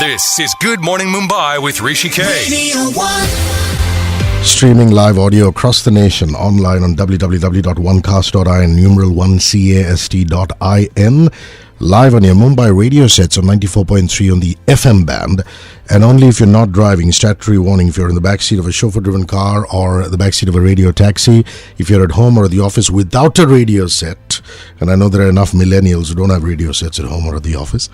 This is Good Morning Mumbai with Hrishi K. Streaming live audio across the nation online on www.onecast.in, numeral 1cast.in. Live on your Mumbai radio sets on 94.3 on the FM band. And only if you're not driving, statutory warning, if you're in the backseat of a chauffeur-driven car or the backseat of a radio taxi, if you're at home or at the office without a radio set, and I know there are enough millennials who don't have radio sets at home or at the office,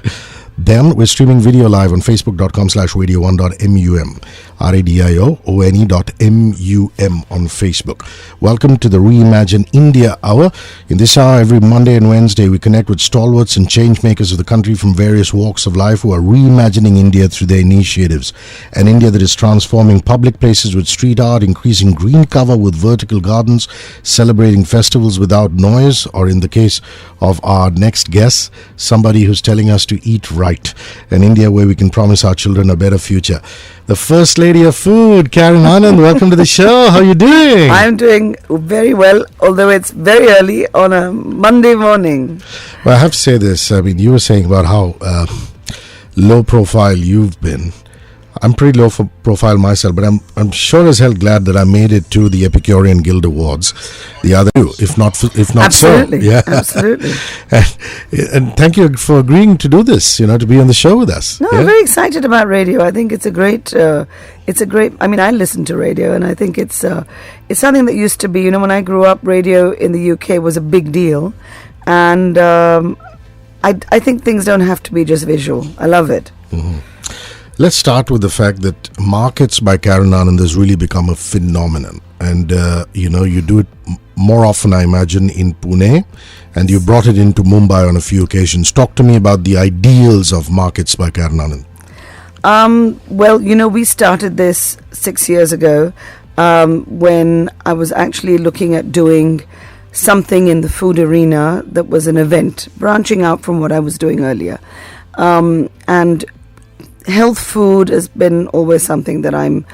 then we're streaming video live on facebook.com/radio1.mum, radio.one.mum on Facebook. Welcome to the Reimagine India Hour. In this hour, every Monday and Wednesday, we connect with stalwarts and change makers of the country from various walks of life who are reimagining India through their initiatives. An India that is transforming public places with street art, increasing green cover with vertical gardens, celebrating festivals without noise, or in the case of our next guest, somebody who's telling us to eat right. An India where we can promise our children a better future. The First Lady of Food, Karen Anand, welcome to the show. How are you doing? I'm doing very well, although it's very early on a Monday morning. Well, I have to say this. I mean, you were saying about how low profile you've been. I'm pretty low profile myself, but I'm sure as hell glad that I made it to the Epicurean Guild Awards. The other two, if not absolutely, so. Yeah. Absolutely. and thank you for agreeing to do this, to be on the show with us. No, I'm very excited about radio. I think it's a great, I mean, I listen to radio, and I think it's something that used to be, when I grew up, radio in the UK was a big deal. And I think things don't have to be just visual. I love it. Mm-hmm. Let's start with the fact that Markets by Karen Anand has really become a phenomenon. And, you do it more often, I imagine, in Pune. And you brought it into Mumbai on a few occasions. Talk to me about the ideals of Markets by Karen Anand. Well, we started this 6 years ago when I was actually looking at doing something in the food arena that was an event, branching out from what I was doing earlier. And health food has been always something that I've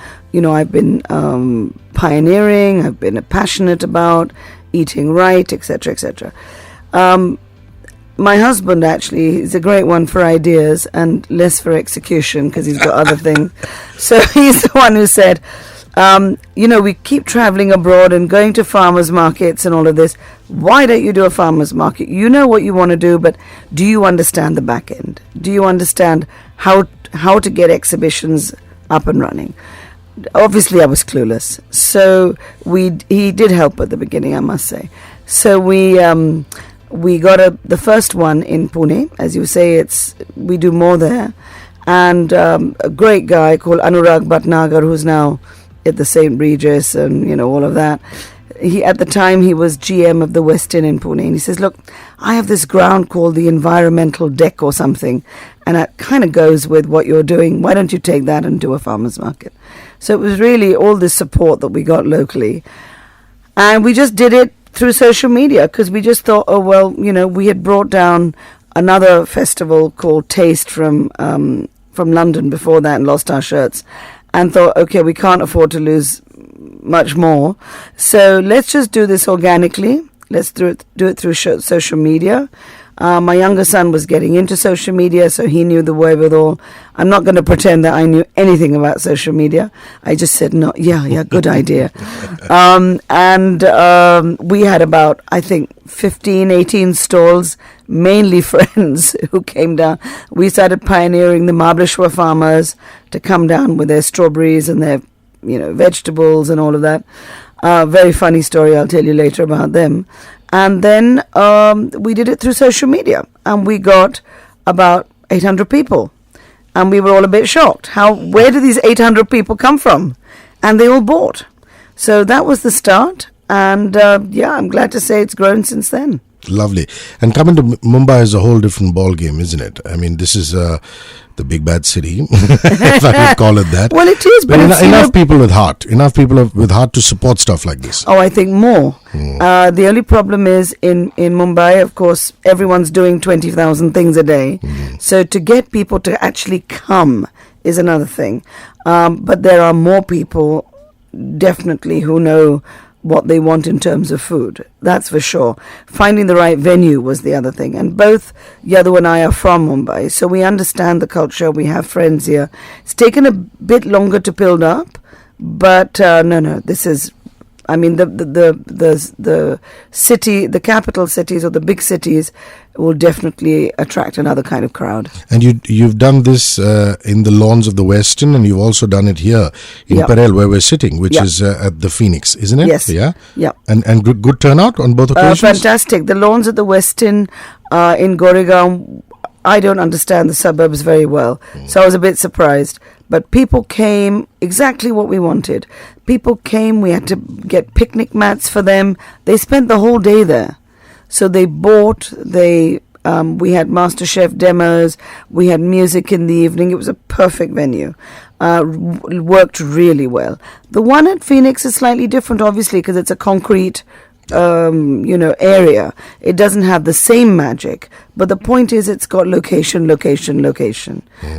been pioneering, I've been passionate about, eating right, etc., etc. My husband actually is a great one for ideas and less for execution because he's got other things. So he's the one who said, we keep traveling abroad and going to farmers markets and all of this. Why don't you do a farmers market? You know what you want to do, but do you understand the back end? Do you understand how to get exhibitions up and running? Obviously, I was clueless. So he did help at the beginning, I must say. So we got the first one in Pune. As you say, we do more there. And a great guy called Anurag Bhatnagar, who's now at the St. Regis and, all of that. At the time, he was GM of the West Inn in Pune. And he says, look, I have this ground called the Environmental Deck or something. And that kind of goes with what you're doing. Why don't you take that and do a farmer's market? So it was really all this support that we got locally. And we just did it through social media because we just thought, we had brought down another festival called Taste from London before that and lost our shirts. And thought, okay, we can't afford to lose much more. So let's just do this organically. Let's do it through social media. My younger son was getting into social media, so he knew the wherewithal. I'm not going to pretend that I knew anything about social media. I just said, no, yeah, good idea. We had about, I think, 15, 18 stalls, mainly friends who came down. We started pioneering the Mahabaleshwar farmers to come down with their strawberries and their, vegetables and all of that. Very funny story, I'll tell you later about them. And then we did it through social media, and we got about 800 people. And we were all a bit shocked. Where did these 800 people come from? And they all bought. So that was the start. And I'm glad to say it's grown since then. Lovely. And coming to Mumbai is a whole different ball game, isn't it? I mean, this is the big bad city, if I would call it that. Well, it is. But enough people with heart. Enough people with heart to support stuff like this. Oh, I think more. The only problem is in Mumbai, of course, everyone's doing 20,000 things a day. So to get people to actually come is another thing. But there are more people, definitely, who know what they want in terms of food. That's for sure. Finding the right venue was the other thing. And both Yadu and I are from Mumbai, so we understand the culture. We have friends here. It's taken a bit longer to build up, but no, this is. I mean, the city, the capital cities or the big cities will definitely attract another kind of crowd. And you've done this in the lawns of the Westin, and you've also done it here in Yep. Parel, where we're sitting, which Yep. is at the Phoenix, isn't it? Yes. Yeah. Yeah. And good turnout on both occasions. Fantastic. The lawns at the Westin in Goregaon, I don't understand the suburbs very well, so I was a bit surprised. But people came exactly what we wanted. People came, we had to get picnic mats for them. They spent the whole day there. So they bought, we had MasterChef demos, we had music in the evening. It was a perfect venue. Worked really well. The one at Phoenix is slightly different, obviously, because it's a concrete area. It doesn't have the same magic, but the point is it's got location.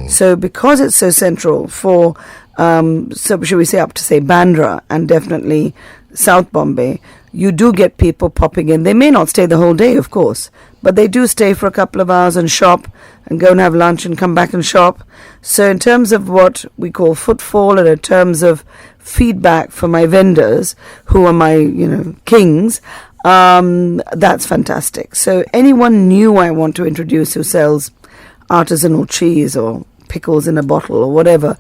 So because it's so central for so should we say up to say Bandra and definitely South Bombay, you do get people popping in. They may not stay the whole day, of course, but they do stay for a couple of hours and shop and go and have lunch and come back and shop. So in terms of what we call footfall and in terms of feedback for my vendors, who are my, kings, that's fantastic. So anyone new I want to introduce who sells artisanal cheese or pickles in a bottle or whatever,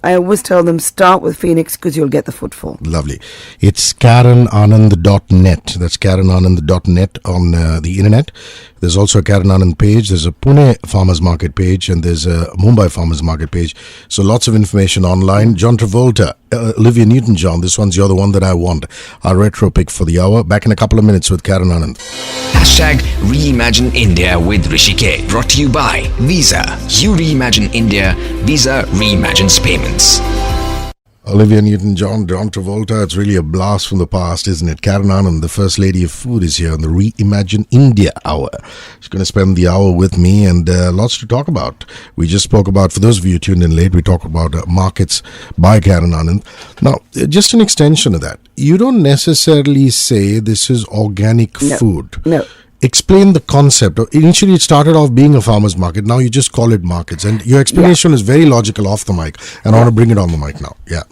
I always tell them start with Phoenix because you'll get the footfall. Lovely. It's KarenAnand.net. That's KarenAnand.net on the internet. There's also a Karen Anand page. There's a Pune Farmers Market page, and there's a Mumbai Farmers Market page. So lots of information online. John Travolta, Olivia Newton-John. This one's You're the One That I Want. Our retro pick for the hour. Back in a couple of minutes with Karen Anand. Hashtag Reimagine India with Hrishi K. Brought to you by Visa. You reimagine India. Visa reimagines payments. Olivia Newton-John, John Travolta. It's really a blast from the past, isn't it? Karen Anand, the First Lady of Food, is here on the Reimagine India Hour. She's going to spend the hour with me and lots to talk about. We just spoke about, for those of you tuned in late, we talked about markets by Karen Anand. Now, just an extension of that. You don't necessarily say this is organic food. No. Explain the concept. Initially, it started off being a farmer's market. Now you just call it markets. And your explanation is very logical off the mic. And I want to bring it on the mic now. Yeah.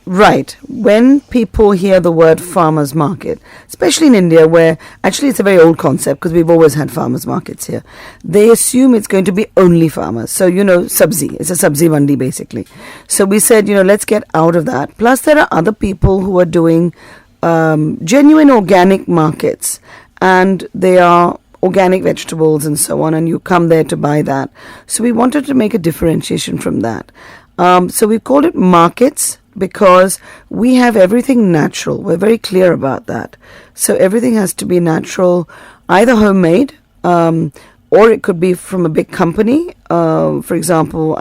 Right. When people hear the word farmers market, especially in India, where actually it's a very old concept because we've always had farmers markets here, they assume it's going to be only farmers. So, sabzi. It's a sabzi mandi basically. So we said, let's get out of that. Plus, there are other people who are doing genuine organic markets. And they are organic vegetables and so on, and you come there to buy that. So we wanted to make a differentiation from that. So we called it markets because we have everything natural. We're very clear about that. So everything has to be natural, either homemade, or it could be from a big company. For example,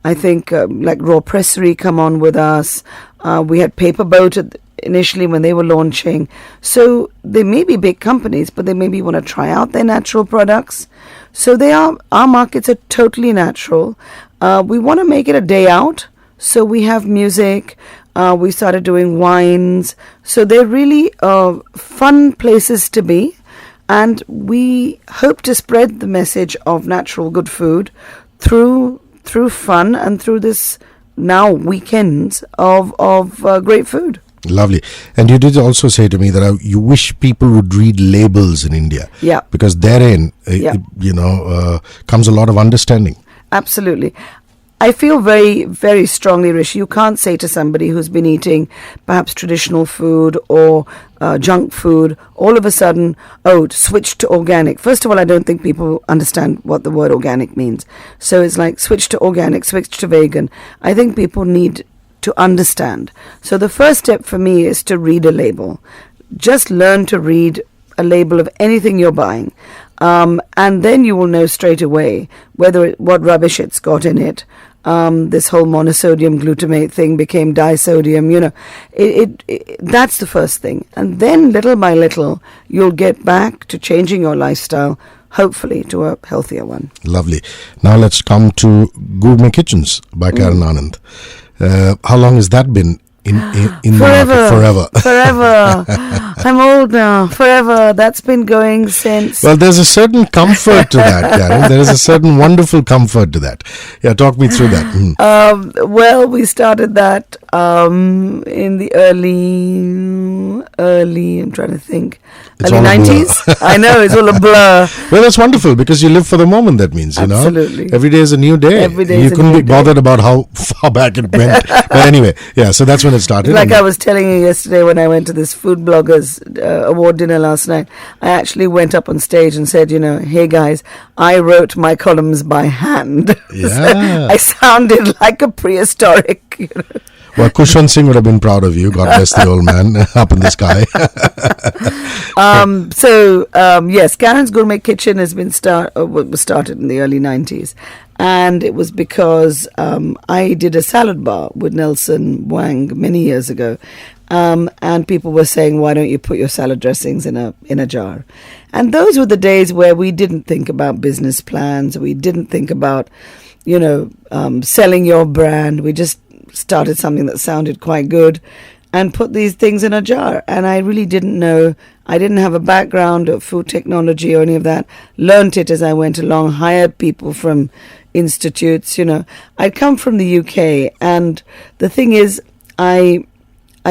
I think like Raw Pressery come on with us. We had Paper Boat initially when they were launching. So they may be big companies, but they maybe want to try out their natural products. So our markets are totally natural. We want to make it a day out. So we have music. We started doing wines. So they're really fun places to be. And we hope to spread the message of natural good food through fun and through this now weekends of great food. Lovely. And you did also say to me that you wish people would read labels in India. Yeah. Because therein, comes a lot of understanding. Absolutely. I feel very, very strongly, Hrishi, you can't say to somebody who's been eating perhaps traditional food or junk food, all of a sudden, switch to organic. First of all, I don't think people understand what the word organic means. So it's like switch to organic, switch to vegan. I think people need to understand. So the first step for me is to read a label. Just learn to read a label of anything you're buying. And then you will know straight away what rubbish it's got in it. This whole monosodium glutamate thing became disodium, that's the first thing. And then little by little, you'll get back to changing your lifestyle, hopefully to a healthier one. Lovely. Now let's come to Gourmet Kitchens by Karen Anand. How long has that been in the market forever. Forever. I'm old now. Forever. That's been going since. Well, there's a certain comfort to that, Karen. There is a certain wonderful comfort to that. Yeah, talk me through that. Well, we started that in the early, I'm trying to think, It's early all a blur. 90s. I know, it's all a blur. Well, that's wonderful because you live for the moment, that means, you know. Absolutely. Every day is a new day. Every day you is a couldn't new be bothered about how far back it went. But anyway, yeah, so that's when it started. Like I was telling you yesterday when I went to this Food Bloggers award dinner last night, I actually went up on stage and said, hey guys, I wrote my columns by hand. Yeah. So I sounded like a prehistoric, Well, Kushwant Singh would have been proud of you. God bless the old man up in the sky. Yes, Karen's Gourmet Kitchen has been was started in the early 90s. And it was because I did a salad bar with Nelson Wang many years ago. And people were saying, why don't you put your salad dressings in a jar? And those were the days where we didn't think about business plans. We didn't think about, selling your brand. We just started something that sounded quite good and put these things in a jar. And I really didn't know. I didn't have a background of food technology or any of that. Learned it as I went along, hired people from institutes, I'd come from the UK, and the thing is, I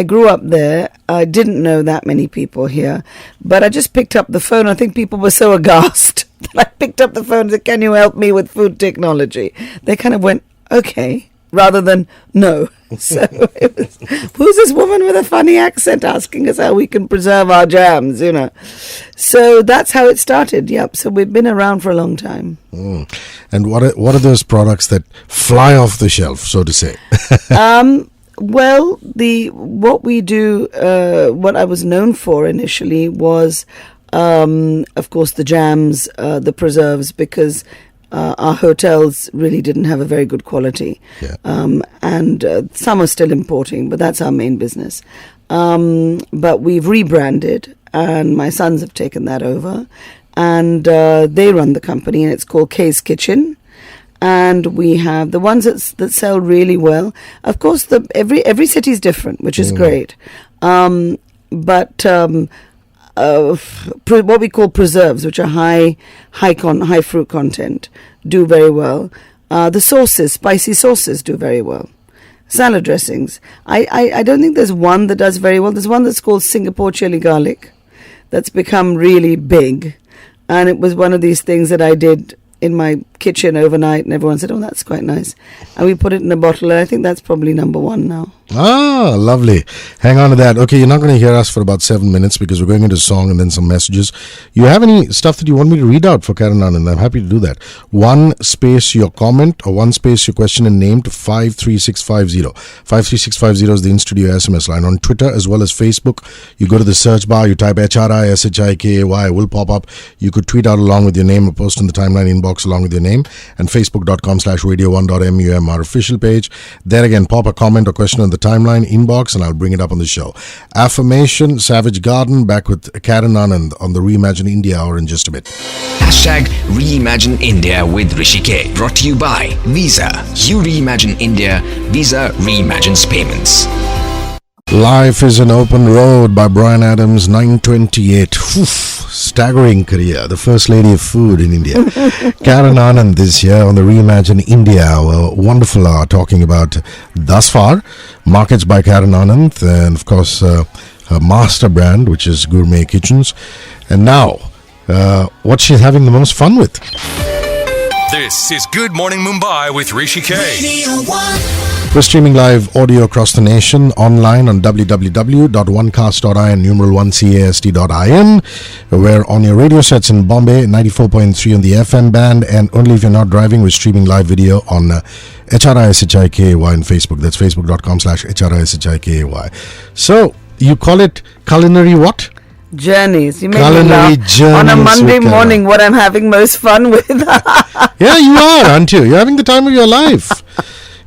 grew up there. I didn't know that many people here, but I just picked up the phone. I think people were so aghast that I picked up the phone and said, can you help me with food technology? They kind of went, okay, rather than no. So it was, who's this woman with a funny accent asking us how we can preserve our jams, So that's how it started. Yep. So we've been around for a long time. And what are those products that fly off the shelf, so to say? Well, what we do, what I was known for initially was, of course, the jams, the preserves, because our hotels really didn't have a very good quality. Yeah. And some are still importing, but that's our main business. But we've rebranded, and my sons have taken that over, and they run the company, and it's called K's Kitchen. And we have the ones that sell really well. Of course, every city is different, which is great. But what we call preserves, which are high fruit content, do very well. The sauces, spicy sauces, do very well. Salad dressings. I don't think there's one that does very well. There's one that's called Singapore chili garlic, that's become really big, and it was one of these things that I did in my kitchen overnight, and everyone said, oh, that's quite nice. And we put it in a bottle, and I think that's probably number one now. Ah, lovely. Hang on to that. Okay, you're not going to hear us for about 7 minutes because we're going into song and then some messages. You have any stuff that you want me to read out for Karen Anand? I'm happy to do that. 1 space your comment or 1 space your question and name to 53650. 53650 is the in-studio SMS line. On Twitter as well as Facebook, you go to the search bar, you type HRISHIKAY, it will pop up. You could tweet out along with your name or post in the timeline inbox along with your name, and facebook.com/radio1.mum, our official page. There again, pop a comment or question on the timeline inbox and I'll bring it up on the show. Affirmation, Savage Garden, back with Karen Anand on the Reimagine India Hour in just a bit. Hashtag Reimagine India with Hrishi K. Brought to you by Visa. You reimagine India, Visa reimagines payments. Life is an Open Road by Brian Adams, 928. Staggering career, the first lady of food in India. Karen Anand this year on the Reimagine India Hour, wonderful hour, talking about thus far markets by Karen Anand, and of course her master brand, which is Gourmet Kitchens, and now what she's having the most fun with. This is Good Morning Mumbai with Hrishi K. We're streaming live audio across the nation online on www.onecast.in, numeral 1cast.in. We're on your radio sets in Bombay, 94.3 on the FM band, and only if you're not driving, we're streaming live video on HRISHIKAY on Facebook. That's facebook.com/HRISHIKAY. So, you call it culinary what? Journeys. You make Culinary me laugh on a journeys Monday with morning what I'm having most fun with. Yeah, you are, aren't you? You're having the time of your life,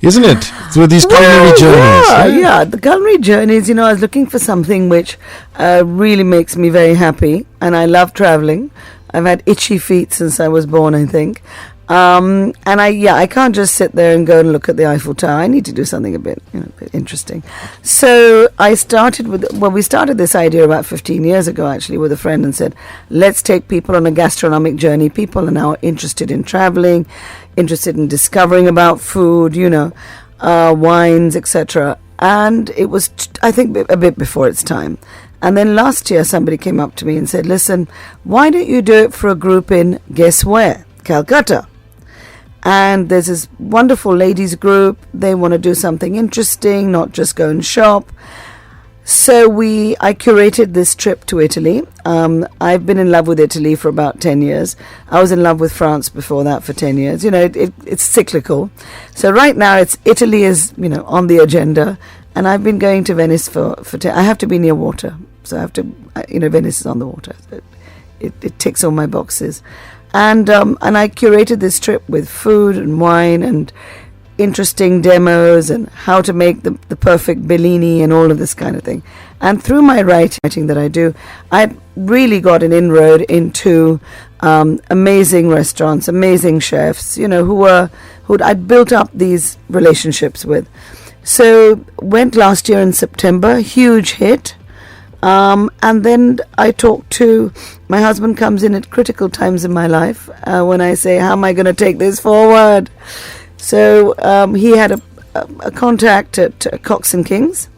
isn't it? Through these culinary journeys. Yeah, the culinary journeys, I was looking for something which really makes me very happy, and I love traveling. I've had itchy feet since I was born, I think. And I can't just sit there and go and look at the Eiffel Tower. I need to do something a bit interesting. So we started this idea about 15 years ago, actually, with a friend, and said, let's take people on a gastronomic journey. People are now interested in traveling, interested in discovering about food, wines, etc. And it was, I think, a bit before its time. And then last year, somebody came up to me and said, listen, why don't you do it for a group in, guess where? Calcutta. And there's this wonderful ladies group. They want to do something interesting, not just go and shop. So I curated this trip to Italy. I've been in love with Italy for about 10 years. I was in love with France before that for 10 years. It's cyclical. So right now Italy is, on the agenda. And I've been going to Venice for 10. I have to be near water. So I have to, Venice is on the water. So it ticks all my boxes. And I curated this trip with food and wine and interesting demos and how to make the perfect Bellini and all of this kind of thing. And through my writing that I do, I really got an inroad into amazing restaurants, amazing chefs, who I'd built up these relationships with. So went last year in September, huge hit. And then I talked to my husband. Comes in at critical times in my life when I say, how am I going to take this forward? So he had a contact at Cox and Kings,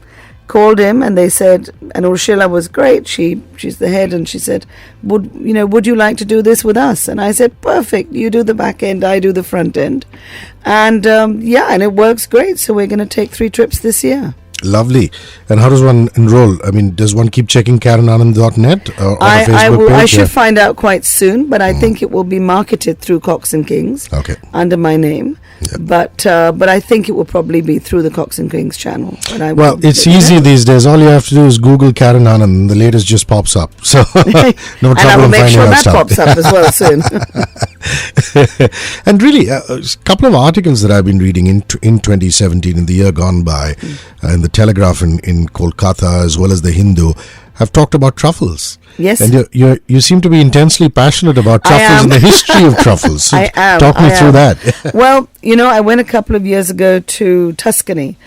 called him, and they said, and Ursula was great, she's the head, and she said, would you like to do this with us? And I said, perfect, you do the back end, I do the front end. And and it works great. So we're going to take 3 trips this year. Lovely. And how does one enroll? I mean, does one keep checking KarenAnand.net or on Facebook page? I should find out quite soon, but I think it will be marketed through Cox and Kings under my name. Yeah. But I think it will probably be through the Cox and Kings channel. It's easy these days. All you have to do is Google Karen Anand and the latest just pops up. So no trouble. And I will make sure that pops up as well soon. And really, a couple of articles that I've been reading in 2017, in the year gone by, in the Telegraph in Kolkata as well as the Hindu, have talked about truffles. Yes. And you seem to be intensely passionate about truffles and the history of truffles. So I am. Talk me through that. Well, I went a couple of years ago to Tuscany,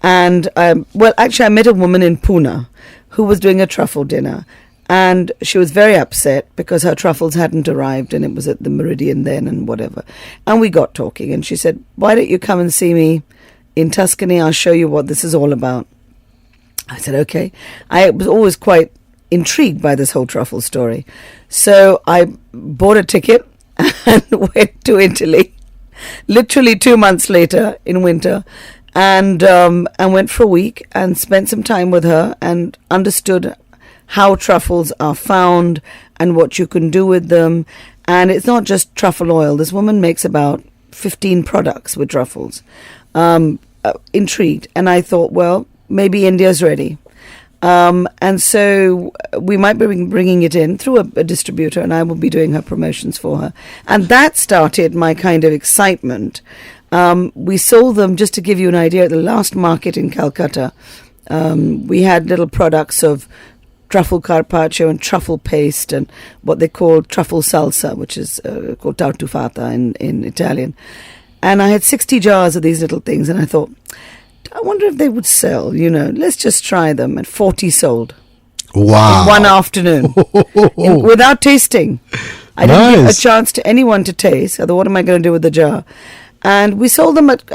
and I met a woman in Pune who was doing a truffle dinner. And she was very upset because her truffles hadn't arrived, and it was at the Meridian then and whatever. And we got talking, and she said, why don't you come and see me in Tuscany? I'll show you what this is all about. I said, okay. I was always quite intrigued by this whole truffle story. So I bought a ticket and went to Italy, literally 2 months later in winter, and went for a week and spent some time with her and understood how truffles are found and what you can do with them. And it's not just truffle oil. This woman makes about 15 products with truffles. Intrigued. And I thought, well, maybe India's ready. And so we might be bringing it in through a distributor, and I will be doing her promotions for her. And that started my kind of excitement. We sold them, just to give you an idea, at the last market in Calcutta. We had little products of truffle carpaccio and truffle paste and what they call truffle salsa, which is called tartufata in Italian. And I had 60 jars of these little things, and I thought, I wonder if they would sell, let's just try them. And 40 sold. Wow. In one afternoon. Without tasting. I didn't give a chance to anyone to taste. I thought, what am I going to do with the jar? And we sold them at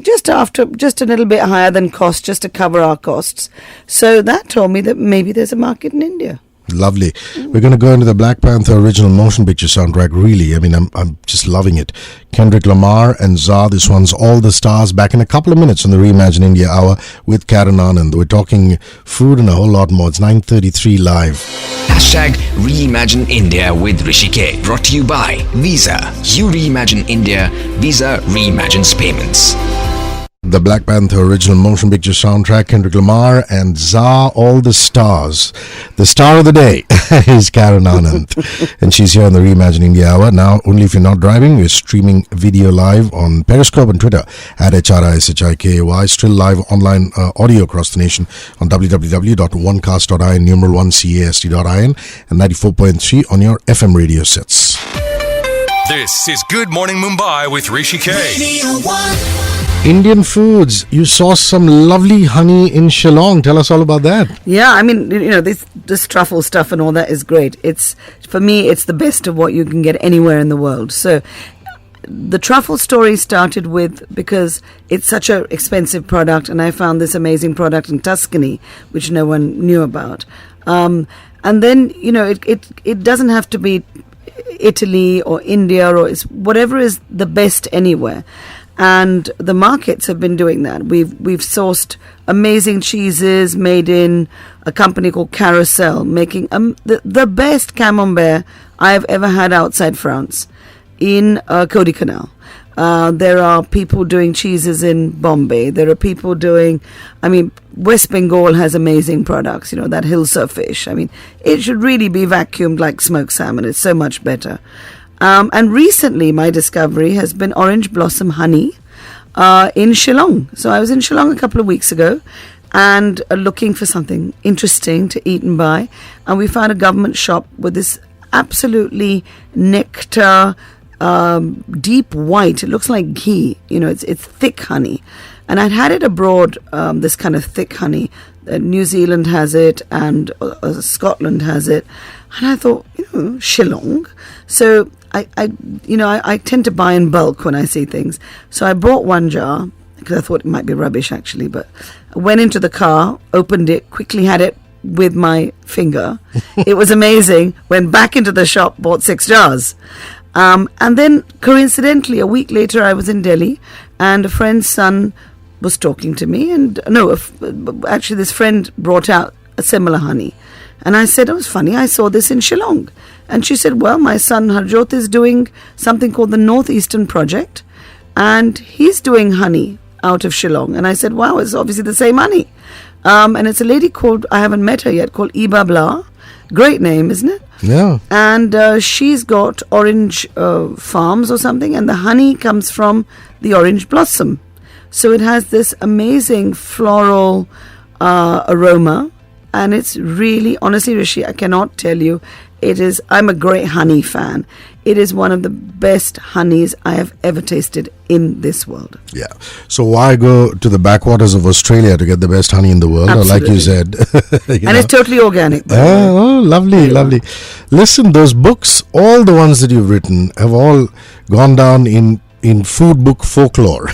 just a little bit higher than cost, just to cover our costs. So that told me that maybe there's a market in India. Lovely. We're going to go into the Black Panther original motion picture soundtrack. Really, I mean, I'm just loving it. Kendrick Lamar and Zah. This one's All the Stars. Back in a couple of minutes on the Reimagine India Hour with Karen Anand. We're talking food and a whole lot more. It's 9:33 live. Hashtag Reimagine India with Hrishi K. Brought to you by Visa. You reimagine India. Visa reimagines payments. The Black Panther original motion picture soundtrack, Kendrick Lamar and Zah, All the Stars. The star of the day is Karen Anand, and she's here on the Reimagine India Hour. Now, only if you're not driving, we're streaming video live on Periscope and Twitter at HRISHIKAY. Still live online audio across the nation on www.onecast.in, numeral 1cast.in, and 94.3 on your FM radio sets. This is Good Morning Mumbai with Hrishi K. Indian foods. You saw some lovely honey in Shillong. Tell us all about that. Yeah, I mean, this truffle stuff and all that is great. For me, it's the best of what you can get anywhere in the world. So the truffle story started because it's such an expensive product, and I found this amazing product in Tuscany, which no one knew about. And then, it doesn't have to be Italy or India, or it's whatever is the best anywhere. And the markets have been doing that. We've sourced amazing cheeses made in a company called Carousel, making the best camembert I have ever had outside France in Cody Canal. There are people doing cheeses in Bombay. There are people doing, West Bengal has amazing products, that Hilsa fish. It should really be vacuumed like smoked salmon. It's so much better. And recently my discovery has been orange blossom honey in Shillong. So I was in Shillong a couple of weeks ago and looking for something interesting to eat and buy. And we found a government shop with this absolutely nectar, deep white. It looks like ghee. It's thick honey. And I'd had it abroad, this kind of thick honey. New Zealand has it, and Scotland has it. And I thought, Shillong. So I tend to buy in bulk when I see things. So I bought one jar because I thought it might be rubbish actually. But I went into the car, opened it, quickly had it with my finger. It was amazing. Went back into the shop, bought 6 jars. And then coincidentally, a week later, I was in Delhi, and a friend's son was talking to me. And actually, this friend brought out a similar honey. And I said, it was funny, I saw this in Shillong. And she said, well, my son Harjot is doing something called the Northeastern Project, and he's doing honey out of Shillong. And I said, wow, it's obviously the same honey. And it's a lady called, I haven't met her yet, called Iba Blah. Great name, isn't it? Yeah. And she's got orange farms or something, and the honey comes from the orange blossom. So it has this amazing floral aroma. And it's really, honestly, Hrishi, I cannot tell you, I'm a great honey fan. It is one of the best honeys I have ever tasted in this world. Yeah. So why go to the backwaters of Australia to get the best honey in the world? Or like you said. It's totally organic. Lovely. Listen, those books, all the ones that you've written, have all gone down in food book folklore.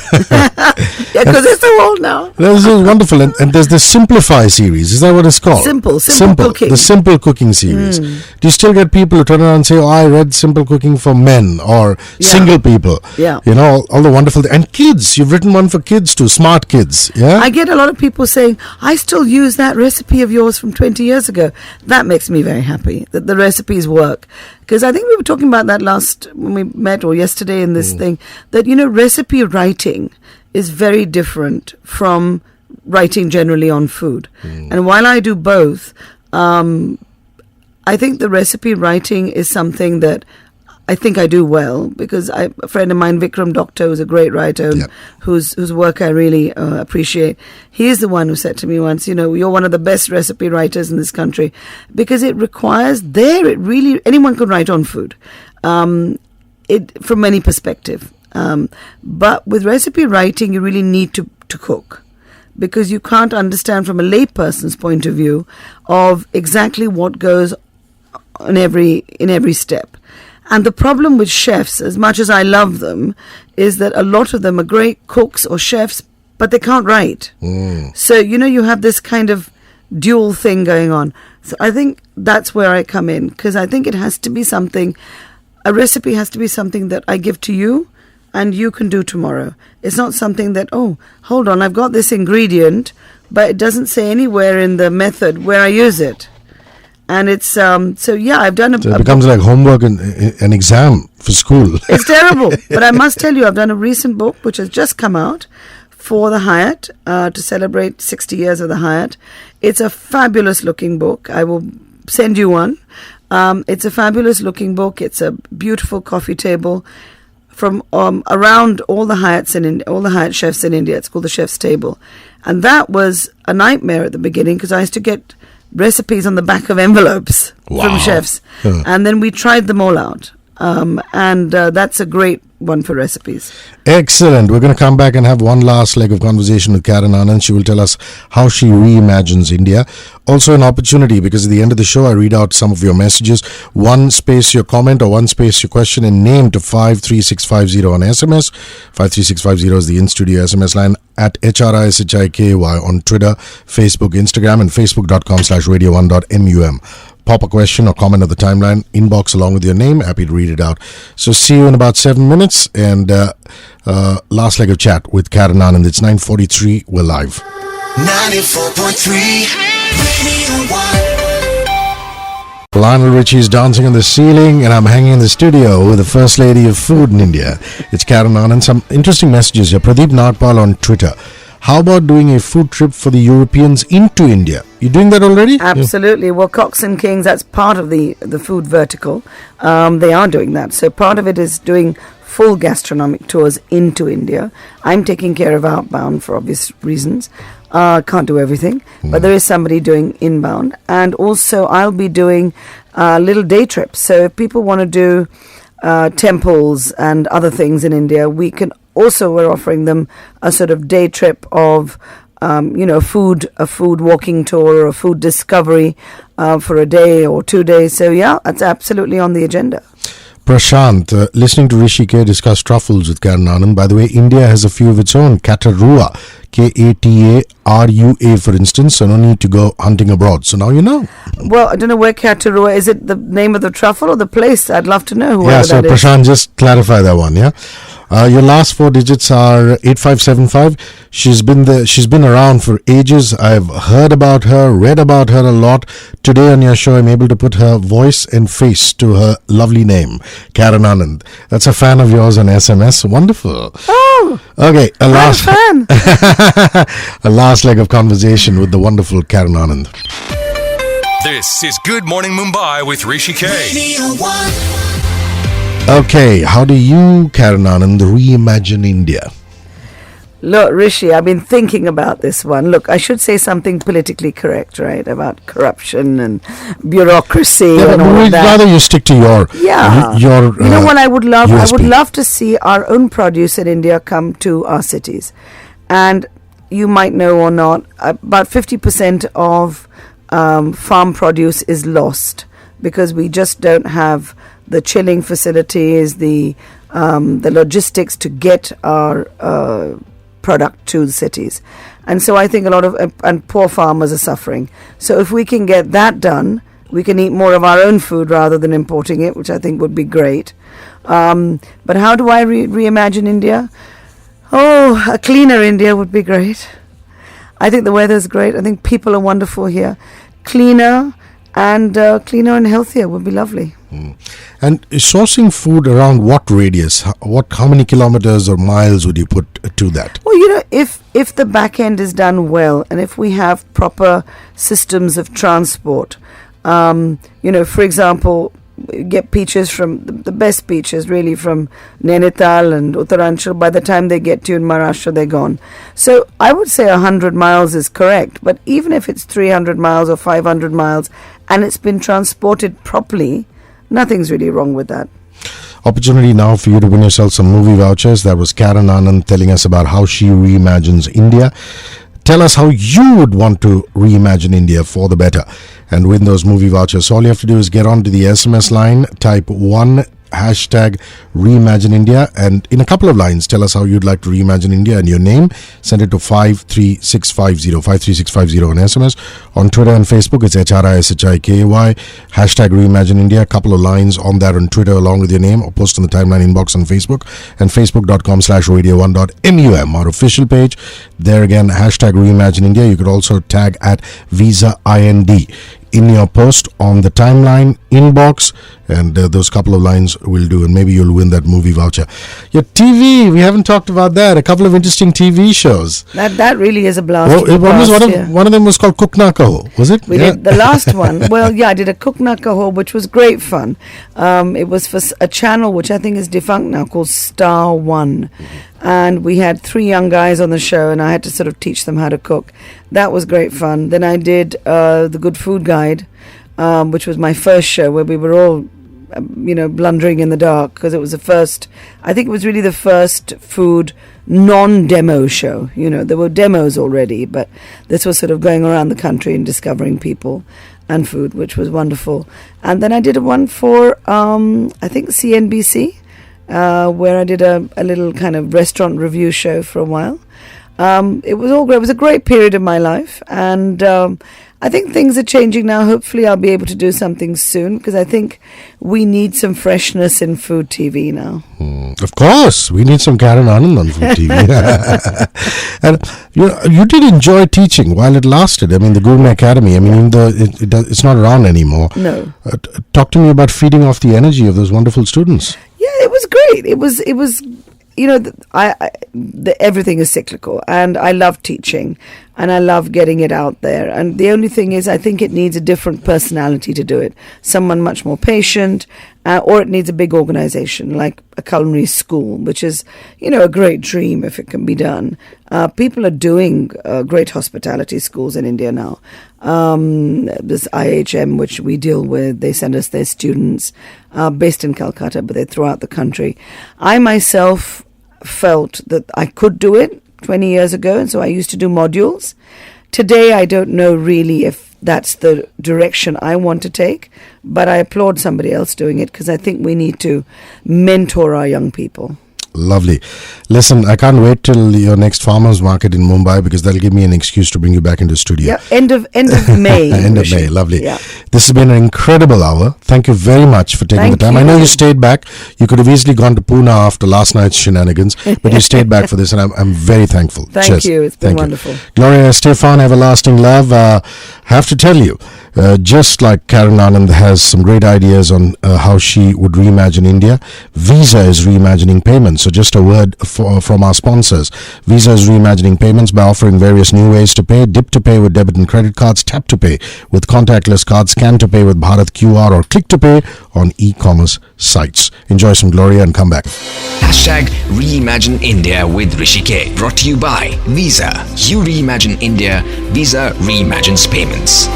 Yeah, because they're so old now. This is wonderful. And there's the Simplify series. Is that what it's called? Simple cooking. The Simple Cooking series. Do you still get people who turn around and say, I read Simple Cooking for men or single people? Yeah. All the wonderful and kids. You've written one for kids too, smart kids. Yeah. I get a lot of people saying, I still use that recipe of yours from 20 years ago. That makes me very happy that the recipes work. Because I think we were talking about that when we met or yesterday in this thing, that, recipe writing is very different from writing generally on food. And while I do both, I think the recipe writing is something that I think I do well, because a friend of mine, Vikram Doctor, who's a great writer, whose work I really appreciate. He is the one who said to me once, you're one of the best recipe writers in this country, because it requires anyone can write on food, from any perspective. But with recipe writing, you really need to cook, because you can't understand from a layperson's point of view of exactly what goes in every step. And the problem with chefs, as much as I love them, is that a lot of them are great cooks or chefs, but they can't write. So, you have this kind of dual thing going on. So I think that's where I come in, because I think it has to be a recipe has to be something that I give to you and you can do tomorrow. It's not something that, hold on, I've got this ingredient, but it doesn't say anywhere in the method where I use it. And it's, I've done it becomes like homework and an exam for school. It's terrible. But I must tell you, I've done a recent book which has just come out for the Hyatt, to celebrate 60 years of the Hyatt. It's a fabulous looking book. I will send you one. It's a fabulous looking book. It's a beautiful coffee table from around all the Hyatts all the Hyatt chefs in India. It's called the Chef's Table. And that was a nightmare at the beginning, because I used to get recipes on the back of envelopes from chefs. And then we tried them all out. And that's a great one for recipes. Excellent. We're going to come back and have one last leg of conversation with Karen Anand. She will tell us how she reimagines India. Also an opportunity, because at the end of the show I read out some of your messages. One space your comment or one space your question and name to 53650 on SMS. 53650 is the in-studio SMS line. At HRISHIKY on Twitter, Facebook, Instagram, and facebook.com/radio1.mum. Pop a question or comment at the timeline inbox along with your name. Happy to read it out. So see you in about 7 minutes, and last leg of chat with Karen Anand. It's 9:43. We're live. 94.3 Radio 1. Lionel Richie is dancing on the ceiling, and I'm hanging in the studio with the First Lady of Food in India. It's Karen Anand. Some interesting messages here. Pradeep Nagpal on Twitter. How about doing a food trip for the Europeans into India? You doing that already? Absolutely. Well, Cox and Kings, that's part of the food vertical. They are doing that. So part of it is doing full gastronomic tours into India. I'm taking care of outbound for obvious reasons. Can't do everything, but there is somebody doing inbound. And also I'll be doing little day trips. So if people want to do temples and other things in India, we're offering them a sort of day trip of a food walking tour or a food discovery for a day or 2 days. So yeah, that's absolutely on the agenda. Prashant, listening to Hrishi K discuss truffles with Karen Anand. By the way, India has a few of its own. Katarua, Katarua, for instance. So no need to go hunting abroad. So now you know. Well, I don't know where Katarua is. It the name of the truffle or the place? I'd love to know. Yeah, so Prashant, just clarify that one. Yeah. Your last four digits are 8575. She's been around for ages. I've heard about her, read about her a lot. Today on your show, I'm able to put her voice and face to her lovely name, Karen Anand. That's a fan of yours on SMS. Wonderful. Oh, okay. I'm a fan. A last leg of conversation with the wonderful Karen Anand. This is Good Morning Mumbai with Hrishi K. Radio 1. Okay, how do you, Karen Anand, reimagine India? Look, Hrishi, I've been thinking about this one. Look, I should say something politically correct, right, about corruption and bureaucracy and all we'd that. rather you stick to your... You know what I would love? USP. I would love to see our own produce in India come to our cities. And you might know or not, about 50% of farm produce is lost because we just don't have the chilling facilities, the logistics to get our product to the cities. And so I think a lot of and poor farmers are suffering. So if we can get that done, we can eat more of our own food rather than importing it, which I think would be great. But how do I reimagine India? Oh, a cleaner India would be great. I think the weather's great. I think people are wonderful here. Cleaner and healthier would be lovely. And sourcing food around what radius? How many kilometers or miles would you put to that? Well, if the back end is done well, and if we have proper systems of transport, for example, get peaches from the best peaches really from Nainital and Uttaranchal. By the time they get to you in Maharashtra, they're gone. So I would say 100 miles is correct, but even if it's 300 miles or 500 miles and it's been transported properly, nothing's really wrong with that. Opportunity now for you to win yourself some movie vouchers. That was Karen Anand telling us about how she reimagines India. Tell us how you would want to reimagine India for the better and win those movie vouchers. All you have to do is get onto the SMS line, type 1 hashtag reimagine India, and in a couple of lines tell us how you'd like to reimagine India and your name. Send it to 53650 on SMS. On Twitter and Facebook it's HRISHIKY hashtag reimagine India. A couple of lines on that on Twitter along with your name, or post on the timeline inbox on Facebook and facebook.com/radio1.mum, our official page. There again, hashtag reimagine India. You could also tag at Visa IND in your post on the timeline inbox, and those couple of lines will do, and maybe you'll win that movie voucher. Your TV, we haven't talked about that. A couple of interesting TV shows. That really is a blast. One of them was called Cook Na Kaho, was it? We did the last one. Well, yeah, I did a Cook Na Kaho, which was great fun. It was for a channel which I think is defunct now, called Star One. And we had 3 young guys on the show, and I had to sort of teach them how to cook. That was great fun. Then I did the Good Food Guide, which was my first show, where we were all blundering in the dark, because it was I think it was really the first food non-demo show. There were demos already, but this was sort of going around the country and discovering people and food, which was wonderful. And then I did one for, I think, CNBC, where I did a little kind of restaurant review show for a while. It was all great. It was a great period of my life, and I think things are changing now. Hopefully I'll be able to do something soon, because I think we need some freshness in food TV now. Of course, we need some Karen Anand on food TV. And you did enjoy teaching while it lasted. I mean, the Gourmet Academy. I mean, it's not around anymore. No. Talk to me about feeding off the energy of those wonderful students. Yeah, it was great. It was. Everything is cyclical, and I love teaching, and I love getting it out there. And the only thing is, I think it needs a different personality to do it. Someone much more patient, or it needs a big organization like a culinary school, which is, a great dream if it can be done. People are doing great hospitality schools in India now. This IHM, which we deal with, they send us their students based in Calcutta, but they're throughout the country. I myself felt that I could do it 20 years ago, and so I used to do modules. Today, I don't know really if that's the direction I want to take, but I applaud somebody else doing it, because I think we need to mentor our young people. Lovely. Listen, I can't wait till your next farmers market in Mumbai, because that'll give me an excuse to bring you back into studio. Yeah, end of May. End of May. Lovely. Yeah. This has been an incredible hour. Thank you very much for taking the time. Thank I know you. you stayed back. You could have easily gone to Pune after last night's shenanigans, but you stayed back for this, and I'm very thankful. Thank Cheers. you. It's been Thank you. wonderful. Gloria Estefan, everlasting love. Have to tell you, just like Karen Anand has some great ideas on how she would reimagine India, Visa is reimagining payments. So just a word from our sponsors. Visa is reimagining payments by offering various new ways to pay: dip to pay with debit and credit cards, tap to pay with contactless cards, scan to pay with Bharat QR, or click to pay on e-commerce sites. Enjoy some Gloria and come back. Hashtag Reimagine India with Hrishi K. Brought to you by Visa. You reimagine India, Visa reimagines payments.